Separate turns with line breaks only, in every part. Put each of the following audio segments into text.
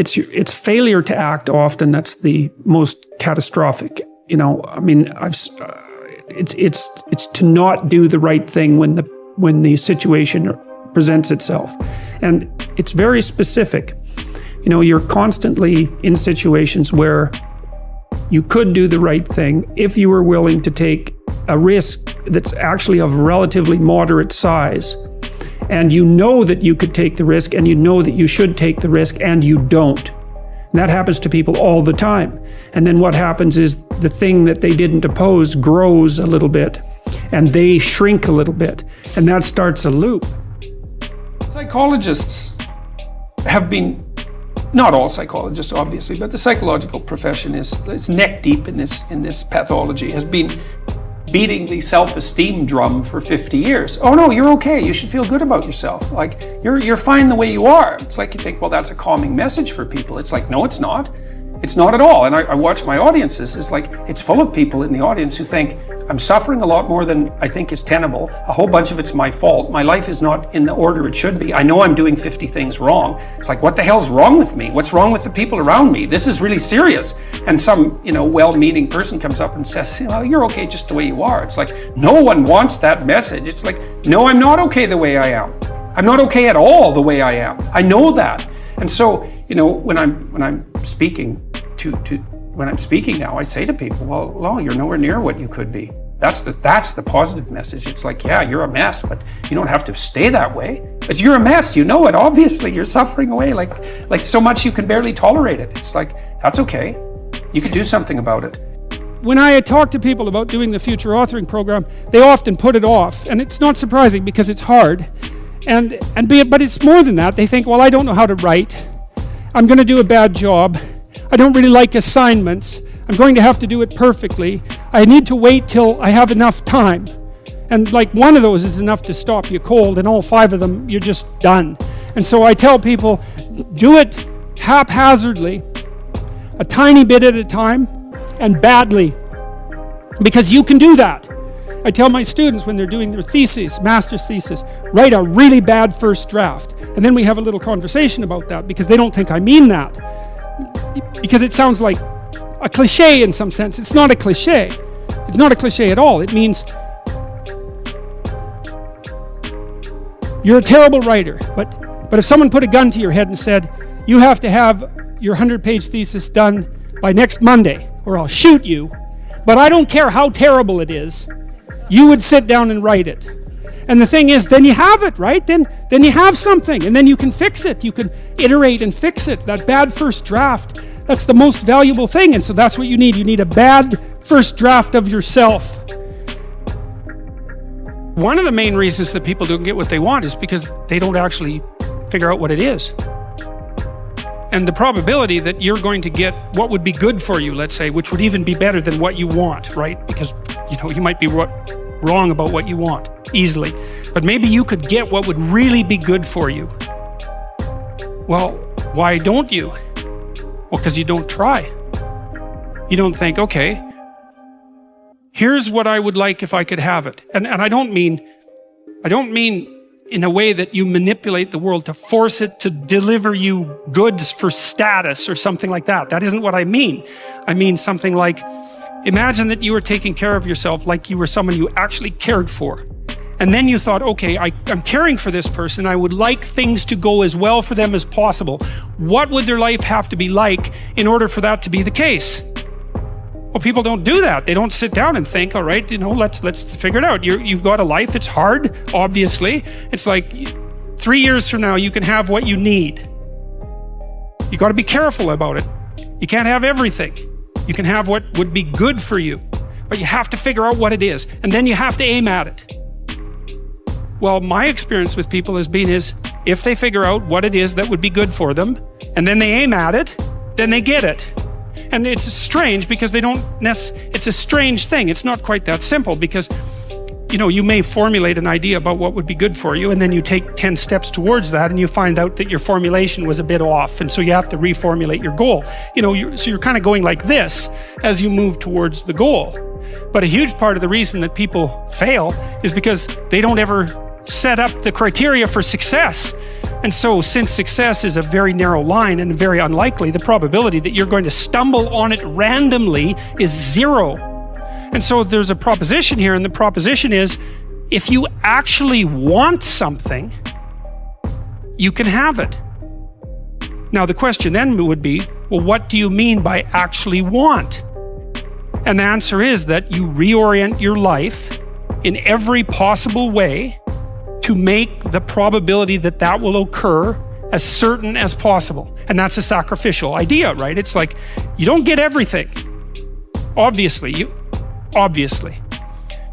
it's failure to act often that's the most catastrophic. You know, I mean, it's to not do the right thing when the situation presents itself, and it's very specific. You know, you're constantly in situations where you could do the right thing if you were willing to take a risk that's actually of relatively moderate size. And you know that you could take the risk, and you know that you should take the risk, and you don't. And that happens to people all the time. And then what happens is the thing that they didn't oppose grows a little bit, and they shrink a little bit. And that starts a loop.
Psychologists have been, not all psychologists obviously, but the psychological profession is neck deep in this pathology, has been beating the self-esteem drum for 50 years. Oh no, you're okay, you should feel good about yourself. Like, you're fine the way you are. It's like you think, well, that's a calming message for people. It's like, no, it's not. It's not at all. And I watch my audiences, it's like, it's full of people in the audience who think, I'm suffering a lot more than I think is tenable. A whole bunch of it's my fault. My life is not in the order it should be. I know I'm doing 50 things wrong. It's like, what the hell's wrong with me? What's wrong with the people around me? This is really serious. And some, well-meaning person comes up and says, you're okay just the way you are. It's like, no one wants that message. It's like, no, I'm not okay the way I am. I'm not okay at all the way I am. I know that. And so, when I'm speaking when I'm speaking now, I say to people, well, you're nowhere near what you could be. That's the positive message. It's like, yeah, you're a mess, but you don't have to stay that way. But you're a mess, you know it, obviously. You're suffering away like so much you can barely tolerate it. It's like, that's okay. You can do something about it.
When I talk to people about doing the future authoring program, they often put it off, and it's not surprising because it's hard. But it's more than that. They think, well, I don't know how to write. I'm going to do a bad job. I don't really like assignments. I'm going to have to do it perfectly. I need to wait till I have enough time. And like one of those is enough to stop you cold, and all 5 of them, you're just done. And so I tell people, do it haphazardly, a tiny bit at a time, and badly, because you can do that. I tell my students when they're doing their thesis, master's thesis, write a really bad first draft. And then we have a little conversation about that, because they don't think I mean that. Because it sounds like a cliche in some sense. It's not a cliche. It's not a cliche at all. It means you're a terrible writer, but if someone put a gun to your head and said, you have to have your 100-page thesis done by next Monday, or I'll shoot you, but I don't care how terrible it is, you would sit down and write it. And the thing is, then you have it, right? Then you have something, and then you can fix it. You can iterate and fix it. That bad first draft, that's the most valuable thing, and so that's what you need. You need a bad first draft of yourself. One of the main reasons that people don't get what they want is because they don't actually figure out what it is. And the probability that you're going to get what would be good for you, let's say, which would even be better than what you want, right? Because, you might be wrong about what you want easily, but maybe you could get what would really be good for you. Well, why don't you? Well, because you don't try. You don't think, okay, here's what I would like if I could have it. And I don't mean in a way that you manipulate the world to force it to deliver you goods for status or something like that. That isn't what I mean. I mean something like, imagine that you were taking care of yourself like you were someone you actually cared for. And then you thought, okay, I'm caring for this person. I would like things to go as well for them as possible. What would their life have to be like in order for that to be the case? Well, people don't do that. They don't sit down and think, all right, let's figure it out. You've got a life. It's hard, obviously. It's like 3 years from now, you can have what you need. You got to be careful about it. You can't have everything. You can have what would be good for you, but you have to figure out what it is, and then you have to aim at it. Well, my experience with people has been if they figure out what it is that would be good for them, and then they aim at it, then they get it. And it's strange because it's a strange thing. It's not quite that simple because, you may formulate an idea about what would be good for you, and then you take 10 steps towards that, and you find out that your formulation was a bit off, and so you have to reformulate your goal. So you're kind of going like this as you move towards the goal. But a huge part of the reason that people fail is because they don't ever set up the criteria for success. And so since success is a very narrow line and very unlikely, the probability that you're going to stumble on it randomly is 0. And so there's a proposition here, and the proposition is, if you actually want something, you can have it. Now the question then would be, well, what do you mean by actually want? And the answer is that you reorient your life in every possible way to make the probability that that will occur as certain as possible. And that's a sacrificial idea, right? It's like, you don't get everything. Obviously.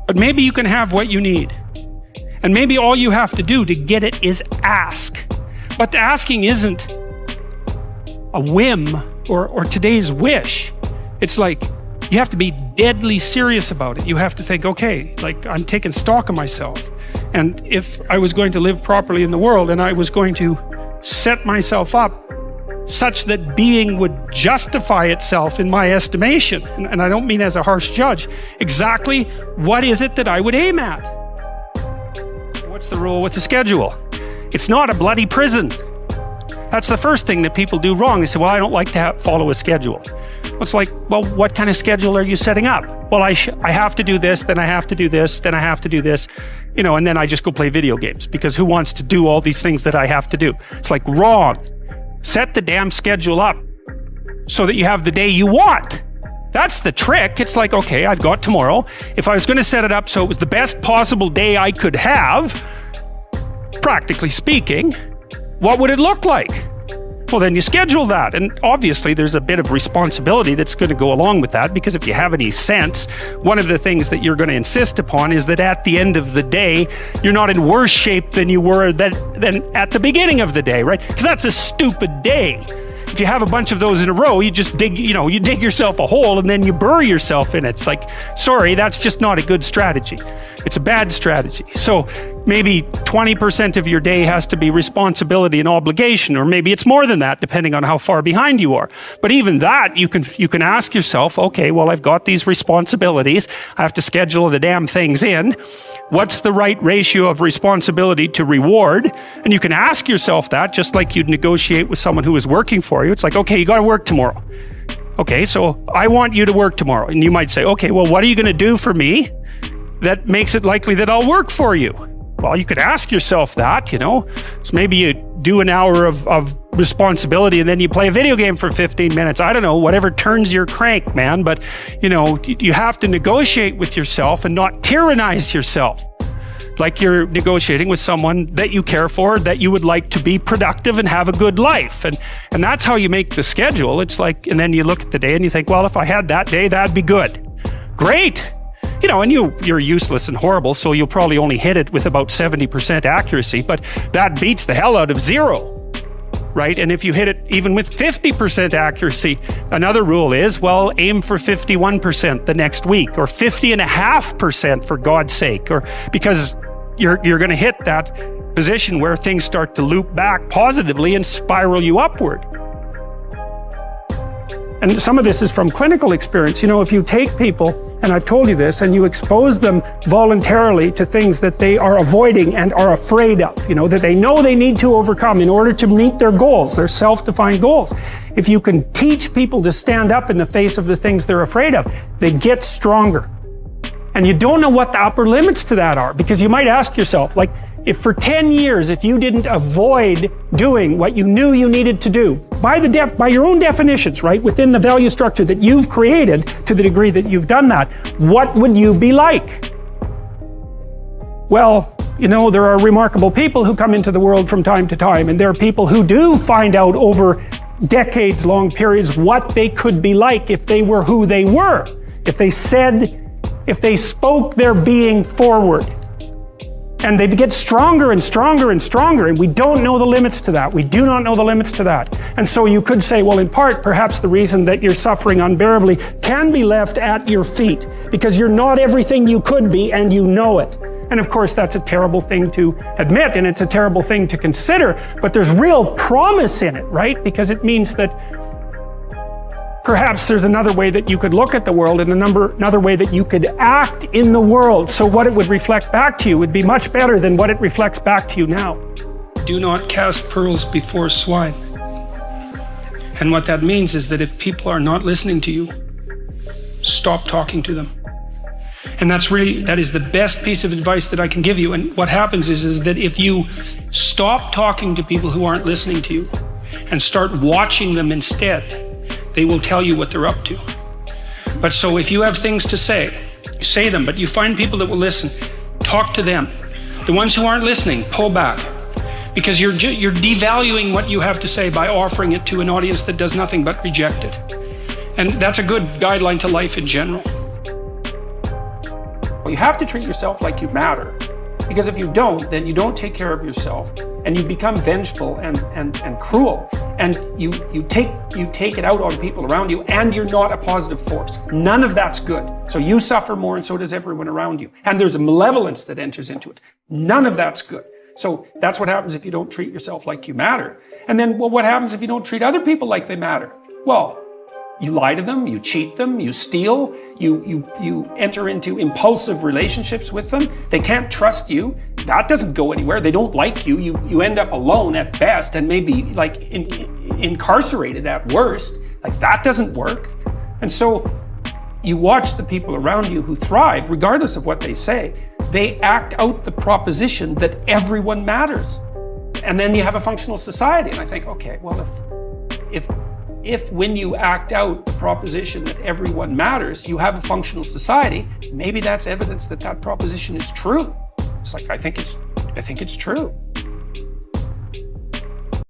But maybe you can have what you need. And maybe all you have to do to get it is ask. But the asking isn't a whim or today's wish. It's like, you have to be deadly serious about it. You have to think, okay, like, I'm taking stock of myself. And if I was going to live properly in the world and I was going to set myself up such that being would justify itself in my estimation, and I don't mean as a harsh judge, exactly what is it that I would aim at? What's the rule with the schedule? It's not a bloody prison. That's the first thing that people do wrong. They say, well, I don't like to follow a schedule. It's like, well, what kind of schedule are you setting up? Well, I have to do this, then I have to do this, then I have to do this, and then I just go play video games, because who wants to do all these things that I have to do? It's like, wrong. Set the damn schedule up so that you have the day you want. That's the trick. It's like, okay, I've got tomorrow. If I was going to set it up so it was the best possible day I could have, practically speaking, what would it look like? Well, then you schedule that. And obviously there's a bit of responsibility that's going to go along with that, because if you have any sense, one of the things that you're going to insist upon is that at the end of the day, you're not in worse shape than you were than at the beginning of the day, right? Because that's a stupid day. If you have a bunch of those in a row, you just dig, you dig yourself a hole and then you bury yourself in it. It's like, sorry, that's just not a good strategy. It's a bad strategy. So maybe 20% of your day has to be responsibility and obligation, or maybe it's more than that, depending on how far behind you are. But even that, you can ask yourself, okay, well, I've got these responsibilities. I have to schedule the damn things in. What's the right ratio of responsibility to reward? And you can ask yourself that, just like you'd negotiate with someone who is working for you. It's like, okay, you got to work tomorrow. Okay, so I want you to work tomorrow. And you might say, okay, well, what are you going to do for me that makes it likely that I'll work for you? Well, you could ask yourself that, So maybe you do an hour of responsibility and then you play a video game for 15 minutes. I don't know, whatever turns your crank, man. But, you have to negotiate with yourself and not tyrannize yourself. Like you're negotiating with someone that you care for, that you would like to be productive and have a good life. And that's how you make the schedule. It's like, and then you look at the day and you think, well, if I had that day, that'd be good. Great. And you're useless and horrible, so you'll probably only hit it with about 70% accuracy, but that beats the hell out of 0, right? And if you hit it even with 50% accuracy, another rule is, well, aim for 51% the next week, or 50.5% for God's sake, or because you're going to hit that position where things start to loop back positively and spiral you upward. And some of this is from clinical experience. If you take people, and I've told you this, and you expose them voluntarily to things that they are avoiding and are afraid of, that they know they need to overcome in order to meet their goals, their self-defined goals. If you can teach people to stand up in the face of the things they're afraid of, they get stronger. And you don't know what the upper limits to that are, because you might ask yourself, like, if for 10 years, if you didn't avoid doing what you knew you needed to do, by your own definitions, right, within the value structure that you've created, to the degree that you've done that, what would you be like? Well, there are remarkable people who come into the world from time to time, and there are people who do find out over decades-long periods what they could be like if they were who they were, if they spoke their being forward. And they get stronger and stronger and stronger, and we don't know the limits to that. We do not know the limits to that. And so you could say, well, in part, perhaps the reason that you're suffering unbearably can be left at your feet, because you're not everything you could be, and you know it. And of course, that's a terrible thing to admit, and it's a terrible thing to consider, but there's real promise in it, right? Because it means that perhaps there's another way that you could look at the world, and another way that you could act in the world, so what it would reflect back to you would be much better than what it reflects back to you now. do not cast pearls before swine. And what that means is that if people are not listening to you, stop talking to them. And that is the best piece of advice that I can give you. And what happens is that if you stop talking to people who aren't listening to you and start watching them instead, they will tell you what they're up to. But so if you have things to say them, but you find people that will listen, talk to them. The ones who aren't listening, pull back. Because you're devaluing what you have to say by offering it to an audience that does nothing but reject it. And that's a good guideline to life in general.
You have to treat yourself like you matter. Because if you don't, then you don't take care of yourself and you become vengeful and cruel. And you take it out on people around you, and you're not a positive force. None of that's good. So you suffer more, and so does everyone around you. And there's a malevolence that enters into it. None of that's good. So that's what happens if you don't treat yourself like you matter. And then, well, what happens if you don't treat other people like they matter? Well, you lie to them, you cheat them, you steal, you enter into impulsive relationships with them. They can't trust you. That doesn't go anywhere. They don't like you. You end up alone at best, and maybe like incarcerated at worst. Like that doesn't work. And so you watch the people around you who thrive, regardless of what they say. They act out the proposition that everyone matters. And then you have a functional society. And I think, okay, well, if when you act out the proposition that everyone matters, you have a functional society, maybe that's evidence that that proposition is true. It's like, I think it's true.